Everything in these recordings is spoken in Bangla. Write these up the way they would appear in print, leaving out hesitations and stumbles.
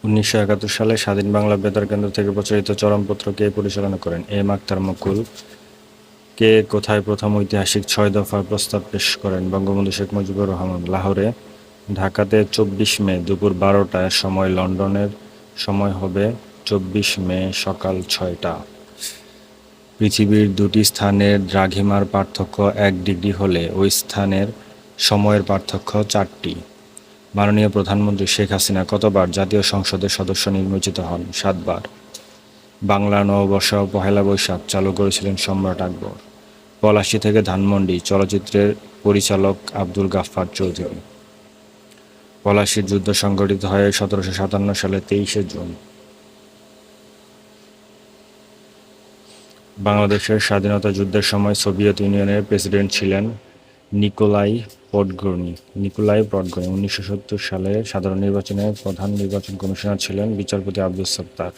1971 সালে স্বাধীন বাংলা বেতার কেন্দ্র থেকে প্রচারিত চরমপত্র কে পরিচালনা করেন? এম আখতার মুকুল। কে কোথায় প্রথম ঐতিহাসিক 6 দফার প্রস্তাব পেশ করেন? বঙ্গবন্ধু শেখ মুজিবুর রহমান। লাহোরে। ঢাকাতে 24 মে দুপুর 12টায় সময়। লন্ডনের সময় হবে 24 মে সকাল 6টা। পৃথিবীর দুটি স্থানের দ্রাঘিমার পার্থক্য 1 ডিগ্রি হলে ওই স্থানের সময়ের পার্থক্য 4টি। মাননীয় প্রধানমন্ত্রী শেখ হাসিনা কতবার জাতীয় সংসদের সদস্য নির্বাচিত হন? 7 বার। বাংলা নববর্ষ পহেলা বৈশাখ চালু করেছিলেন সম্রাট আকবর। পলাশী থেকে ধানমন্ডি চলচ্চিত্রের পরিচালক আব্দুল গাফফার চৌধুরী। পলাশীর যুদ্ধ সংঘটিত হয় 1757 সালে 23শে জুন। বাংলাদেশের স্বাধীনতা যুদ্ধের সময় সোভিয়েত ইউনিয়নের প্রেসিডেন্ট ছিলেন নিকোলাই পডগোর্নি। 1970 সালে সাধারণ নির্বাচনে প্রধান নির্বাচন কমিশনার ছিলেন বিচারপতি আব্দুস সাত্তার।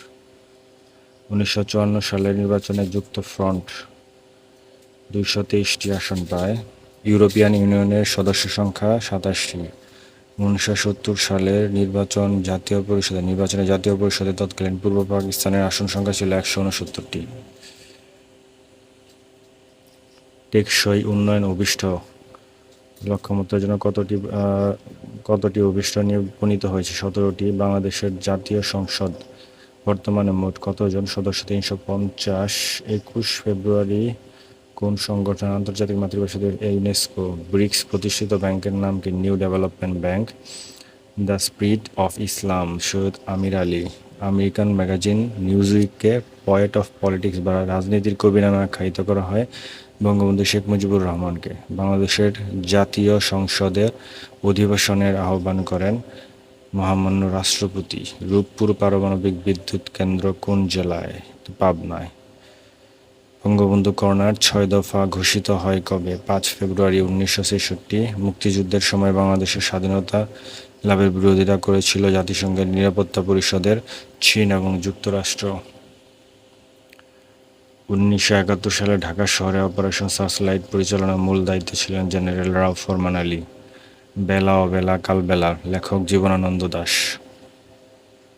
1954 সালের নির্বাচনে যুক্তফ্রন্ট 223টি আসন পায়। ইউরোপিয়ান ইউনিয়নের সদস্য সংখ্যা 27টি। 1970 সালের নির্বাচনে জাতীয় পরিষদে তৎকালীন পূর্ব পাকিস্তানের আসন সংখ্যা ছিল 169টি। টেকসই উন্নয়ন অভিষ্ট লক্ষ্যমাত্রার জন্য কতটি অভিষ্ট নিয়ে উপনীত হয়েছে? 17টি। বাংলাদেশের জাতীয় সংসদ বর্তমানে মোট কতজন সদস্য? 350। 21 ফেব্রুয়ারি কোন সংগঠন আন্তর্জাতিক মাতৃভাষা দিবস? ইউনেস্কো। ব্রিক্স প্রতিষ্ঠিত ব্যাংকের নাম কি? New development bank. The spirit of Islam Syed Ameer Ali. American magazine নিউজউইককে পয়েট অফ পলিটিক্স বা রাজনীতির কবি নামে আখ্যায়িত করা হয় বঙ্গবন্ধু শেখ মুজিবুর রহমানকে। বাংলাদেশের জাতীয় সংসদের অধিবেশনের আহ্বান করেন মহামান্য রাষ্ট্রপতি। রূপপুর পারমাণবিক বিদ্যুৎ কেন্দ্র কোন জেলায়? পাবনায়। বঙ্গবন্ধু কর্নার 6 দফা ঘোষিত হয় কবে? 5 ফেব্রুয়ারি 1966। মুক্তিযুদ্ধের সময় বাংলাদেশের স্বাধীনতা লাভের বিরোধিতা করেছিল জাতিসংঘের নিরাপত্তা পরিষদের চীন এবং যুক্তরাষ্ট্র। 1971 সালে ঢাকা শহরে অপারেশন সার্চলাইট পরিচালনার মূল দায়িত্বে ছিলেন জেনারেল রাও ফরমান আলী। বেলা অবেলা কালবেলা লেখক জীবনানন্দ দাশ।